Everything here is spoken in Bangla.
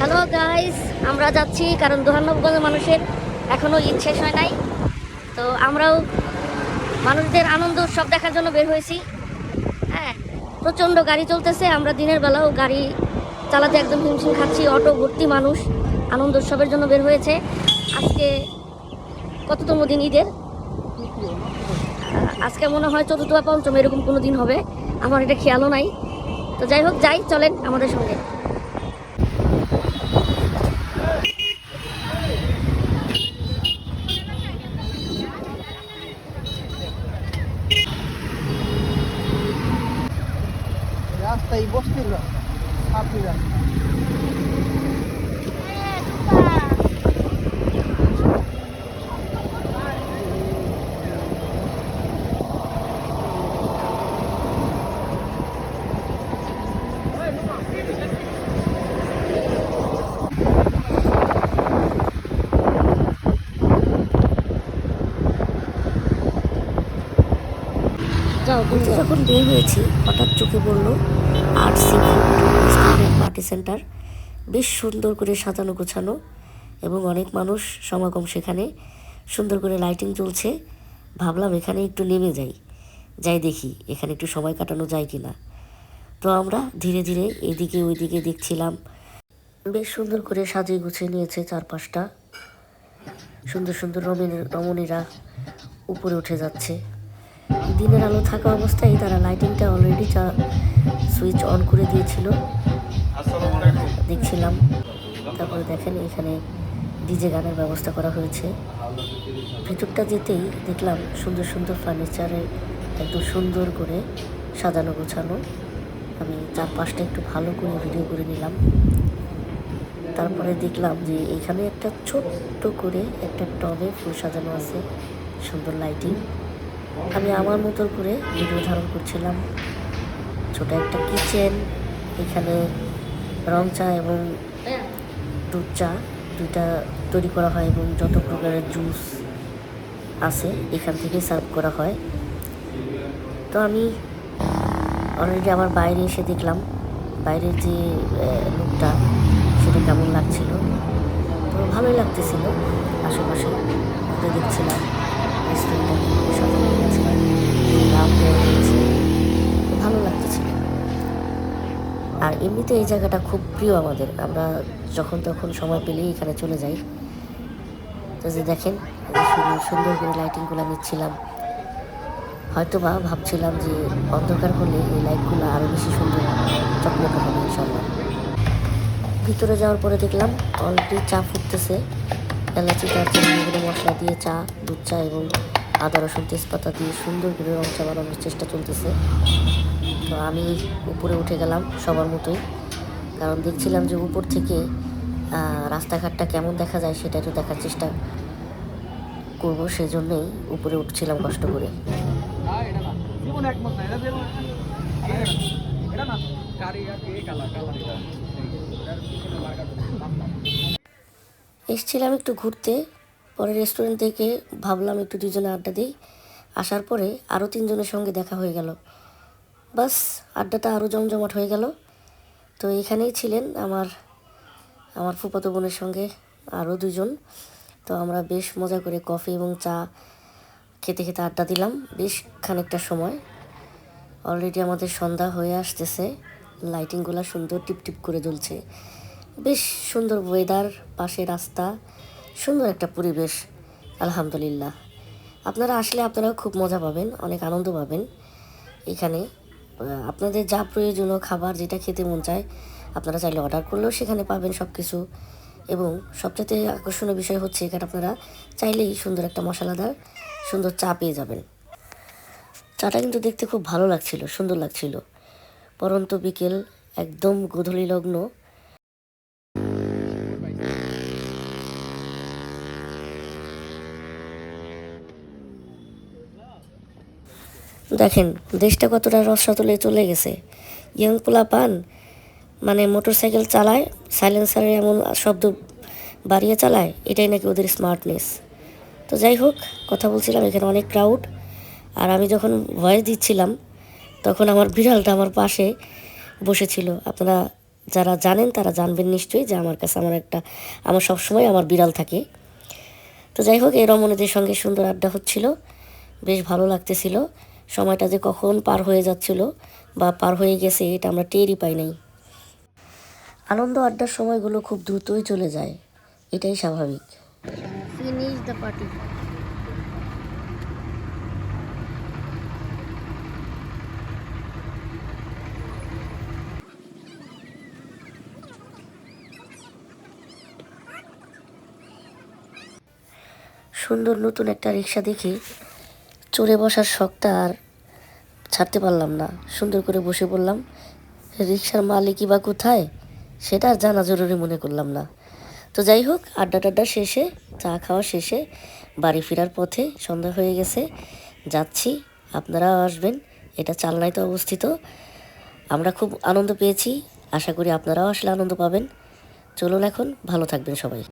হ্যালো গাইস, আমরা যাচ্ছি কারণ 92 মানুষের এখনো ঈদ শেষ হয় নাই। তো আমরাও মানুষদের আনন্দ উৎসব দেখার জন্য বের হয়েছি। হ্যাঁ, প্রচণ্ড গাড়ি চলতেছে। আমরা দিনের বেলাও গাড়ি চালাতে একদম হিমশিম খাচ্ছি। অটো ভর্তি মানুষ আনন্দ উৎসবের জন্য বের হয়েছে। আজকে কততম দিন ঈদের? আজকে মনে হয় চতুর্থ বা পঞ্চম, এরকম কোনো দিন হবে, আমার এটা খেয়ালও নাই। তো যাই হোক, যাই, চলেন আমাদের সঙ্গে। রাস্তায় বসছিল ছাত্রীরা। যখন বের হয়েছি হঠাৎ চোখে পড়লো art sea food party centre. বেশ সুন্দর করে সাজানো গোছানো এবং অনেক মানুষ সমাগম সেখানে। সুন্দর করে লাইটিং চলছে। ভাবলাম এখানে একটু নেমে যাই দেখি এখানে একটু সময় কাটানো যায় কি না। তো আমরা ধীরে ধীরে এদিকে ওইদিকে দেখছিলাম। বেশ সুন্দর করে সাজিয়ে গুছিয়ে নিয়েছে চারপাশটা। সুন্দর সুন্দর রমণীরা উপরে উঠে যাচ্ছে। দিনের আলো থাকা অবস্থায় তারা লাইটিংটা অলরেডি সুইচ অন করে দিয়েছিল, দেখছিলাম। তারপরে দেখেন এখানে ডিজে গানের ব্যবস্থা করা হয়েছে। ভিতরটা যেতেই দেখলাম সুন্দর সুন্দর ফার্নিচারে একদম সুন্দর করে সাজানো গোছানো। আমি চারপাশটা একটু ভালো করে ভিডিও করে নিলাম। তারপরে দেখলাম যে এখানে একটা ছোট্ট করে একটা টবে ফুল সাজানো আছে, সুন্দর লাইটিং। আমি আমার মতো করে ভিডিও ধারণ করছিলাম। ছোট একটা কিচেন, এখানে রং চা এবং দুধ চা দুইটা তৈরি করা হয় এবং যত প্রকারের জুস আছে এখান থেকে সার্ভ করা হয়। তো আমি অলরেডি আমার বাইরে এসে দেখলাম বাইরের যে লুকটা সেটা কেমন লাগছিল। তো ভালোই লাগতেছিল। আশেপাশে ঘুরে দেখছিলাম ভালো লাগতেছিল। আর এমনিতে এই জায়গাটা খুব প্রিয় আমাদের। আমরা যখন তখন সময় পেলেই এখানে চলে যাই। তো যে দেখেন সুন্দর করে লাইটিংগুলো নিচ্ছিলাম। হয়তো বা ভাবছিলাম যে অন্ধকার হলে এই লাইটগুলো আরও বেশি সুন্দর চকমক হবে ইনশাল্লাহ। ভিতরে যাওয়ার পরে দেখলাম অলরেডি চা ফুটতেছে। এলাচি, দারচিনি, এগুলো মশলা দিয়ে চা, দুধ চা এবং আদা রসুন তেজপাতা দিয়ে সুন্দর করে রং চা বানানোর চেষ্টা চলতেছে। তো আমি উপরে উঠে গেলাম সবার মতোই, কারণ দেখছিলাম যে উপর থেকে রাস্তাঘাটটা কেমন দেখা যায় সেটা একটু দেখার চেষ্টা করবো। সেই জন্যই উপরে উঠছিলাম কষ্ট করে। এসছিলাম একটু ঘুরতে, পরে রেস্টুরেন্ট থেকে ভাবলাম একটু দুজনে আড্ডা দিই। আসার পরে আরও তিনজনের সঙ্গে দেখা হয়ে গেল। বাস, আড্ডাটা আরও জমজমাট হয়ে গেল। তো এখানেই ছিলেন আমার ফুফাতো বোনের সঙ্গে আরও দুজন। তো আমরা বেশ মজা করে কফি এবং চা খেতে খেতে আড্ডা দিলাম বেশ খানিকটা সময়। অলরেডি আমাদের সন্ধ্যা হয়ে আসতেছে। লাইটিংগুলো সুন্দর টিপটিপ করে জ্বলছে। বেশ সুন্দর ওয়েদার, পাশে রাস্তা, সুন্দর একটা পরিবেশ। আলহামদুলিল্লাহ। আপনারা আসলে আপনারাও খুব মজা পাবেন, অনেক আনন্দ পাবেন এখানে। আপনাদের যা প্রয়োজনীয় খাবার যেটা খেতে মন চায় আপনারা চাইলে অর্ডার করলেও সেখানে পাবেন সব কিছু। এবং সবচেয়ে আকর্ষণীয় বিষয় হচ্ছে এখানে আপনারা চাইলেই সুন্দর একটা মশলাদার সুন্দর চা পেয়ে যাবেন। চাটা কিন্তু দেখতে খুব ভালো লাগছিল, সুন্দর লাগছিল। পরন্ত বিকেল, একদম গোধূলি লগ্ন। দেখেন দেশটা কতটা রসাতলে চলে গেছে। ইয়াং পোলাপান মানে মোটর সাইকেল চালায়, সাইলেন্সারে এমন শব্দ বাড়িয়ে চালায়, এটাই নাকি ওদের স্মার্টনেস। তো যাই হোক, কথা বলছিলাম, এখানে অনেক ক্রাউড। আর আমি যখন ভয়েস দিচ্ছিলাম তখন আমার বিড়ালটা আমার পাশে বসেছিল। আপনারা যারা জানেন তারা জানবেন নিশ্চয়ই যে আমার কাছে আমার সবসময় আমার বিড়াল থাকে। তো যাই হোক, এই রমণীদের সঙ্গে সুন্দর আড্ডা হচ্ছিল, বেশ ভালো লাগতেছিল। সময়টা যে কখন পার হয়ে যাচ্ছিল বা পার হয়ে গেছে এটা আমরা টেরই পাই নাই। আনন্দ আড্ডার সময়গুলো খুব দ্রুতই চলে যায়, এটাই স্বাভাবিক। Finish the party. সুন্দর নতুন একটা রিক্সা দেখে চড়ে বসার শখটা আর ছাড়তে পারলাম না। সুন্দর করে বসে পড়লাম। রিক্সার মালিকই বা কোথায় সেটা আর জানা জরুরি মনে করলাম না। তো যাই হোক, আড্ডা টাড্ডা শেষে, চা খাওয়া শেষে বাড়ি ফেরার পথে সন্ধ্যা হয়ে গেছে। যাচ্ছি, আপনারাও আসবেন। এটা চালনাইতে অবস্থিত। আমরা খুব আনন্দ পেয়েছি, আশা করি আপনারাও আসলে আনন্দ পাবেন। চলুন এখন, ভালো থাকবেন সবাই।